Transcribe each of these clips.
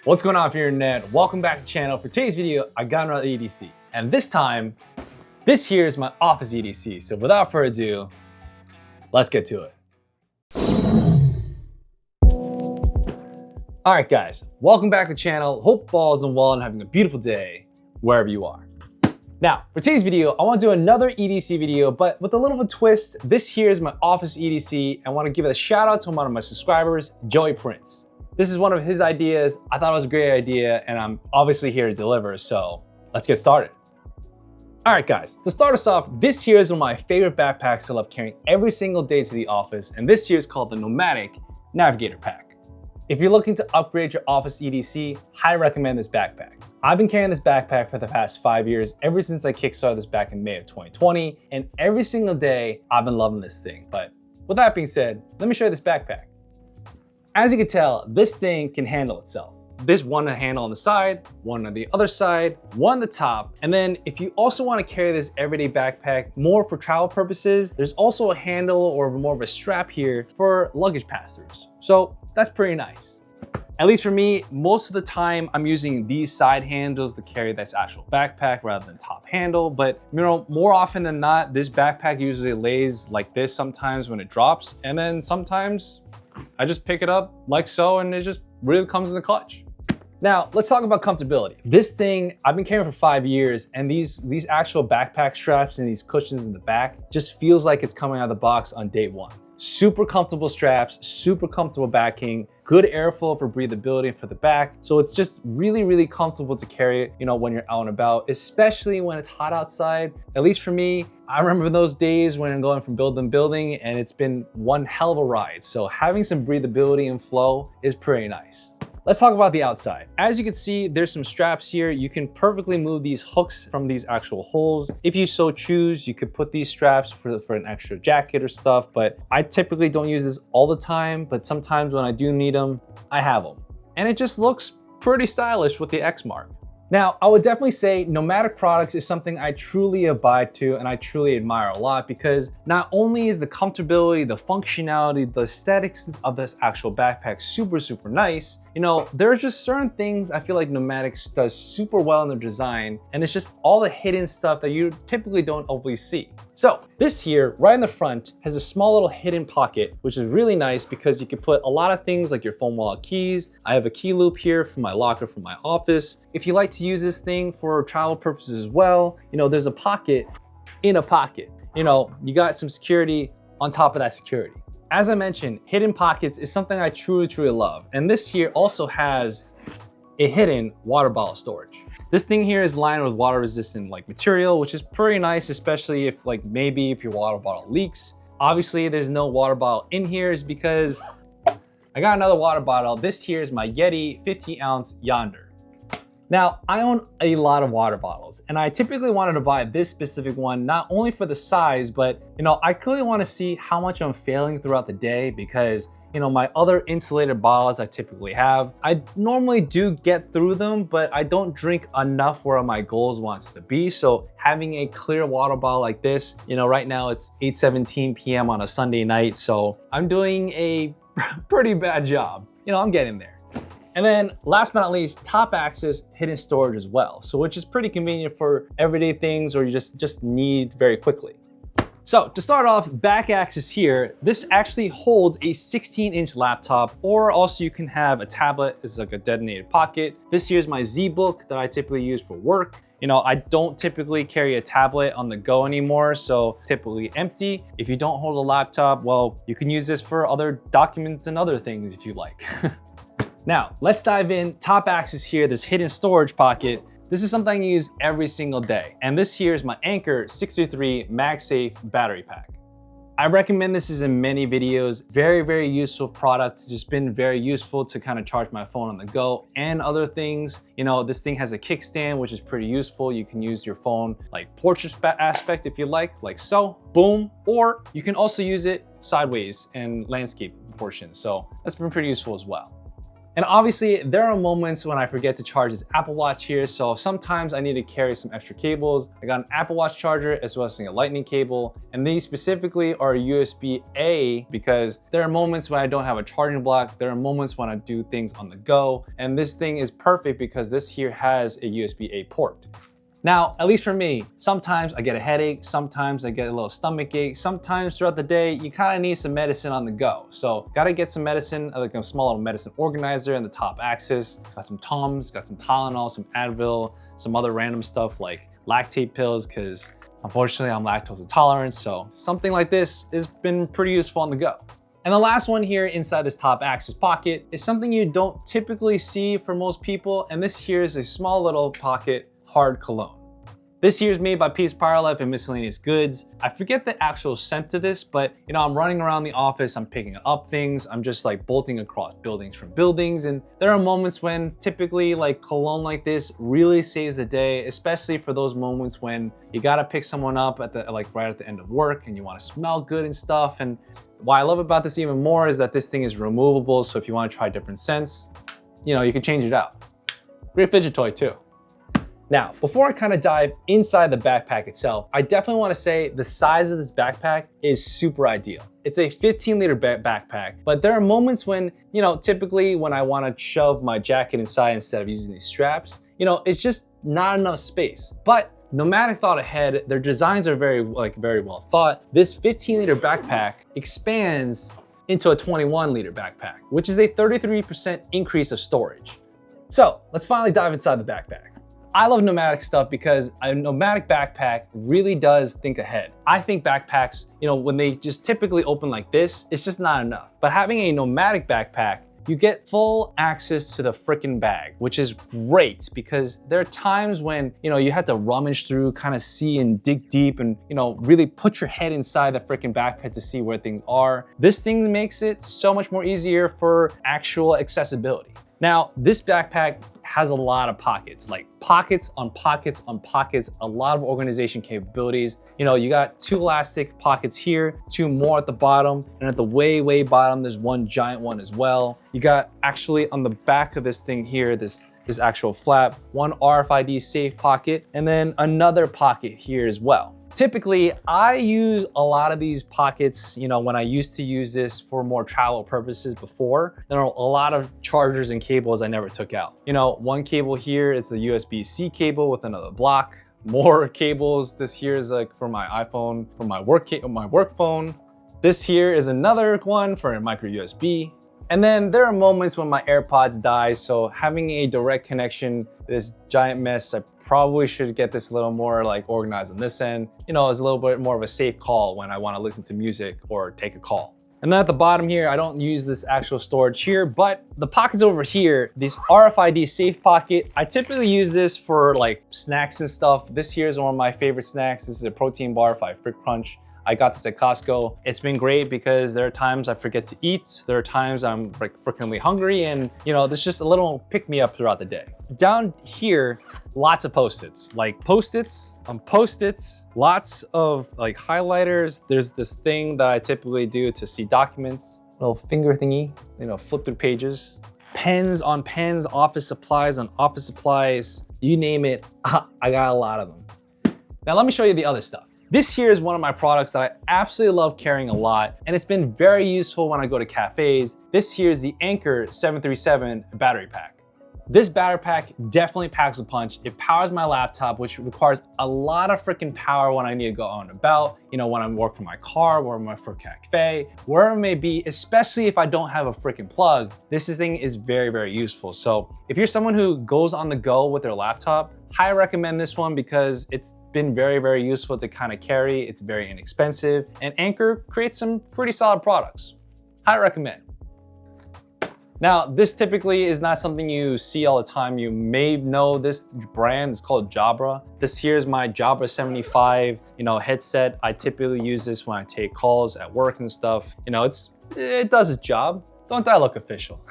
What's going on for your internet? Welcome back to the channel. For today's video, I got another EDC. And this time, this here is my office EDC. So without further ado, let's get to it. All right, guys, welcome back to the channel. Hope all is well and having a beautiful day wherever you are. Now, for today's video, I want to do another EDC video, but with a little bit of a twist. This here is my office EDC. I want to give a shout out to one of my subscribers, Joey Prince. This is one of his ideas. I thought it was a great idea, and I'm obviously here to deliver, so let's get started. All right, guys, to start us off, this here is one of my favorite backpacks I love carrying every single day to the office, and this here is called the Nomadic Navigator Pack. If you're looking to upgrade your office EDC, I recommend this backpack. I've been carrying this backpack for the past 5 years, ever since I kickstarted this back in May of 2020, and every single day, I've been loving this thing. But with that being said, let me show you this backpack. As you can tell, this thing can handle itself. There's one handle on the side, one on the other side, one on the top. And then if you also want to carry this everyday backpack more for travel purposes, there's also a handle or more of a strap here for luggage pass-throughs. So that's pretty nice. At least for me, most of the time I'm using these side handles to carry this actual backpack rather than top handle. But you know, more often than not, this backpack usually lays like this sometimes when it drops. And then sometimes I just pick it up like so, and it just really comes in the clutch. Now, let's talk about comfortability. This thing, I've been carrying for 5 years, and these actual backpack straps and these cushions in the back just feels like it's coming out of the box on day one. Super comfortable straps, super comfortable backing, good airflow for breathability for the back. So it's just really, really comfortable to carry it, you know, when you're out and about, especially when it's hot outside. At least for me, I remember those days when I'm going from building to building, and it's been one hell of a ride. So having some breathability and flow is pretty nice. Let's talk about the outside. As you can see, there's some straps here. You can perfectly move these hooks from these actual holes. If you so choose, you could put these straps for an extra jacket or stuff, but I typically don't use this all the time, but sometimes when I do need them, I have them. And it just looks pretty stylish with the X mark. Now, I would definitely say Nomadic products is something I truly abide to and I truly admire a lot, because not only is the comfortability, the functionality, the aesthetics of this actual backpack super, super nice, you know, there are just certain things I feel like Nomadic does super well in their design, and it's just all the hidden stuff that you typically don't always see. So this here, right in the front, has a small little hidden pocket, which is really nice because you can put a lot of things like your phone wallet keys. I have a key loop here for my locker from my office. If you like to use this thing for travel purposes as well, you know, there's a pocket in a pocket. You know, you got some security on top of that security. As I mentioned, hidden pockets is something I truly, truly love. And this here also has a hidden water bottle storage. This thing here is lined with water resistant like material, which is pretty nice, especially if like maybe if your water bottle leaks. Obviously there's no water bottle in here is because I got another water bottle. This here is my Yeti 50-ounce Yonder. Now, I own a lot of water bottles, and I typically wanted to buy this specific one, not only for the size, but you know, I clearly want to see how much I'm failing throughout the day, because you know, my other insulated bottles I typically have, I normally do get through them, but I don't drink enough where my goals wants to be. So having a clear water bottle like this, you know, right now it's 8:17 p.m. on a Sunday night, so I'm doing a pretty bad job. You know, I'm getting there. And then last but not least, top axis hidden storage as well. So which is pretty convenient for everyday things or you just need very quickly. So to start off, back axis here, this actually holds a 16-inch laptop, or also you can have a tablet. This is like a detonated pocket. This here is my Z-Book that I typically use for work. You know, I don't typically carry a tablet on the go anymore, so typically empty. If you don't hold a laptop, well, you can use this for other documents and other things if you like. Now, let's dive in. Top axis here, this hidden storage pocket. This is something I use every single day. And this here is my Anker 623 MagSafe battery pack. I recommend this in many videos. Very, very useful product. It's just been very useful to kind of charge my phone on the go and other things. You know, this thing has a kickstand, which is pretty useful. You can use your phone like portrait aspect if you like so, boom. Or you can also use it sideways and landscape portions. So that's been pretty useful as well. And obviously, there are moments when I forget to charge this Apple Watch here, so sometimes I need to carry some extra cables. I got an Apple Watch charger as well as a lightning cable, and these specifically are USB-A because there are moments when I don't have a charging block, there are moments when I do things on the go, and this thing is perfect because this here has a USB-A port. Now, at least for me, sometimes I get a headache, sometimes I get a little stomach ache, sometimes throughout the day, you kind of need some medicine on the go. So gotta get some medicine, like a small little medicine organizer in the top axis. Got some Tums, got some Tylenol, some Advil, some other random stuff like lactate pills, because unfortunately I'm lactose intolerant. So something like this has been pretty useful on the go. And the last one here inside this top axis pocket is something you don't typically see for most people. And this here is a small little pocket hard cologne. This here is made by Peace Paralife and Miscellaneous Goods. I forget the actual scent to this, but you know, I'm running around the office, I'm picking up things, I'm just like bolting across buildings from buildings. And there are moments when typically like cologne like this really saves the day, especially for those moments when you gotta pick someone up at the right at the end of work and you wanna smell good and stuff. And what I love about this even more is that this thing is removable. So if you wanna try different scents, you know, you can change it out. Great fidget toy too. Now, before I kind of dive inside the backpack itself, I definitely want to say the size of this backpack is super ideal. It's a 15-liter backpack, but there are moments when, you know, typically when I want to shove my jacket inside instead of using these straps, you know, it's just not enough space. But Nomadic thought ahead, their designs are very well thought. This 15-liter backpack expands into a 21-liter backpack, which is a 33% increase of storage. So let's finally dive inside the backpack. I love Nomadic stuff because a Nomadic backpack really does think ahead. I think backpacks, you know, when they just typically open like this, it's just not enough. But having a Nomadic backpack, you get full access to the frickin' bag, which is great because there are times when, you know, you have to rummage through, kind of see and dig deep and, you know, really put your head inside the frickin' backpack to see where things are. This thing makes it so much more easier for actual accessibility. Now, this backpack has a lot of pockets, like pockets on pockets on pockets, a lot of organization capabilities. You know, you got 2 elastic pockets here, 2 more at the bottom, and at the way bottom, there's 1 giant one as well. You got actually on the back of this thing here, this actual flap, 1 RFID safe pocket, and then another pocket here as well. Typically, I use a lot of these pockets, you know, when I used to use this for more travel purposes before. There are a lot of chargers and cables I never took out. You know, 1 cable here is the USB-C cable with another block. More cables. This here is like for my iPhone, for my work phone. This here is another one for a micro USB. And then there are moments when my AirPods die, so having a direct connection, this giant mess, I probably should get this a little more like organized on this end. You know, it's a little bit more of a safe call when I want to listen to music or take a call. And then at the bottom here, I don't use this actual storage here, but the pockets over here, this RFID safe pocket, I typically use this for like snacks and stuff. This here is one of my favorite snacks. This is a protein bar by Frick Crunch. I got this at Costco. It's been great because there are times I forget to eat. There are times I'm like freakingly hungry and you know, there's just a little pick me up throughout the day. Down here, lots of Post-its, like Post-its, lots of like highlighters. There's this thing that I typically do to see documents, little finger thingy, you know, flip through pages. Pens on pens, office supplies on office supplies, you name it, I got a lot of them. Now let me show you the other stuff. This here is one of my products that I absolutely love carrying a lot, and it's been very useful when I go to cafes. This here is the Anker 737 battery pack. This battery pack definitely packs a punch. It powers my laptop, which requires a lot of freaking power when I need to go on and about, you know, when I work from my car, or I'm for cafe, wherever it may be, especially if I don't have a freaking plug. This thing is very, very useful. So if you're someone who goes on the go with their laptop, I recommend this one because it's been very, very useful to kind of carry. It's very inexpensive, and Anker creates some pretty solid products. I recommend. Now, this typically is not something you see all the time. You may know this brand, it's called Jabra. This here is my Jabra 75, you know, headset. I typically use this when I take calls at work and stuff. You know, it does its job. Don't I look official?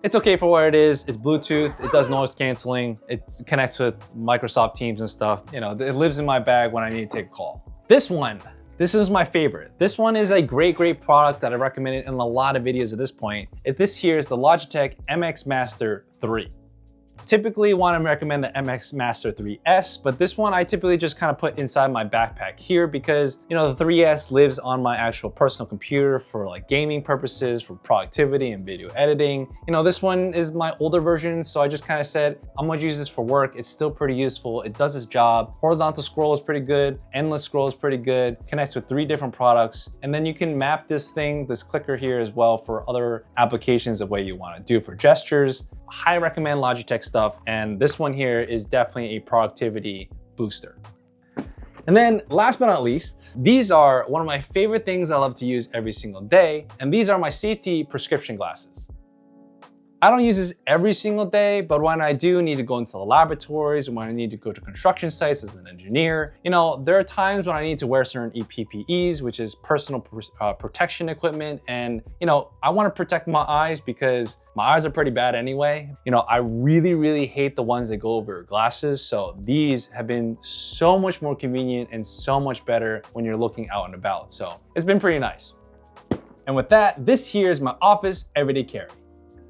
It's okay for what it is. It's Bluetooth, it does noise canceling, it connects with Microsoft Teams and stuff. You know, it lives in my bag when I need to take a call. This one, This is my favorite. This one is a great product that I recommended in a lot of videos at this point. This here is the Logitech MX Master 3. Typically want to recommend the MX Master 3S, but this one I typically just kind of put inside my backpack here because, you know, the 3S lives on my actual personal computer for like gaming purposes, for productivity and video editing. You know, this one is my older version, so I just kind of said, I'm gonna use this for work. It's still pretty useful. It does its job. Horizontal scroll is pretty good. Endless scroll is pretty good. Connects with 3 different products. And then you can map this thing, this clicker here as well for other applications the way you want to do for gestures. I recommend Logitech stuff, and this one here is definitely a productivity booster. And then last but not least, these are one of my favorite things I love to use every single day, and these are my safety prescription glasses. I don't use this every single day, but when I do need to go into the laboratories, or when I need to go to construction sites as an engineer, you know, there are times when I need to wear certain PPEs, which is personal protection equipment. And, you know, I want to protect my eyes because my eyes are pretty bad anyway. You know, I really hate the ones that go over your glasses. So these have been so much more convenient and so much better when you're looking out and about. So it's been pretty nice. And with that, this here is my office everyday carry.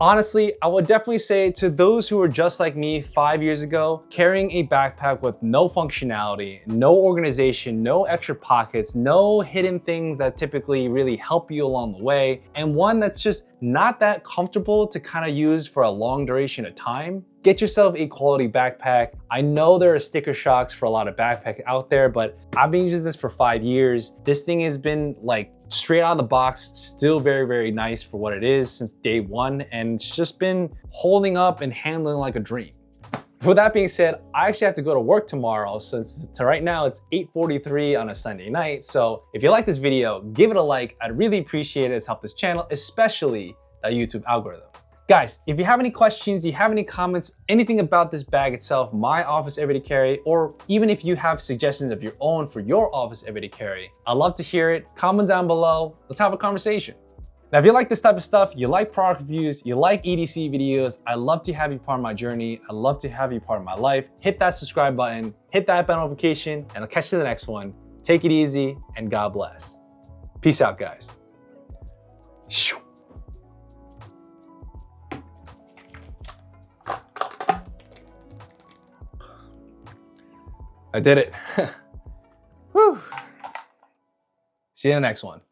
Honestly, I would definitely say to those who were just like me 5 years ago, carrying a backpack with no functionality, no organization, no extra pockets, no hidden things that typically really help you along the way, and one that's just not that comfortable to kind of use for a long duration of time, get yourself a quality backpack. I know there are sticker shocks for a lot of backpacks out there, but I've been using this for 5 years. This thing has been like straight out of the box, still very nice for what it is since day one, and it's just been holding up and handling like a dream. With that being said, I actually have to go to work tomorrow, so right now it's 8:43 on a Sunday night. So if you like this video, give it a like. I'd really appreciate it. It's helped this channel, especially that YouTube algorithm. Guys, if you have any questions, you have any comments, anything about this bag itself, my office everyday carry, or even if you have suggestions of your own for your office everyday carry, I'd love to hear it. Comment down below. Let's have a conversation. Now, if you like this type of stuff, you like product reviews, you like EDC videos, I'd love to have you part of my journey. I'd love to have you part of my life. Hit that subscribe button, hit that bell notification, and I'll catch you in the next one. Take it easy, and God bless. Peace out, guys. Shoo. I did it. Whew. See you in the next one.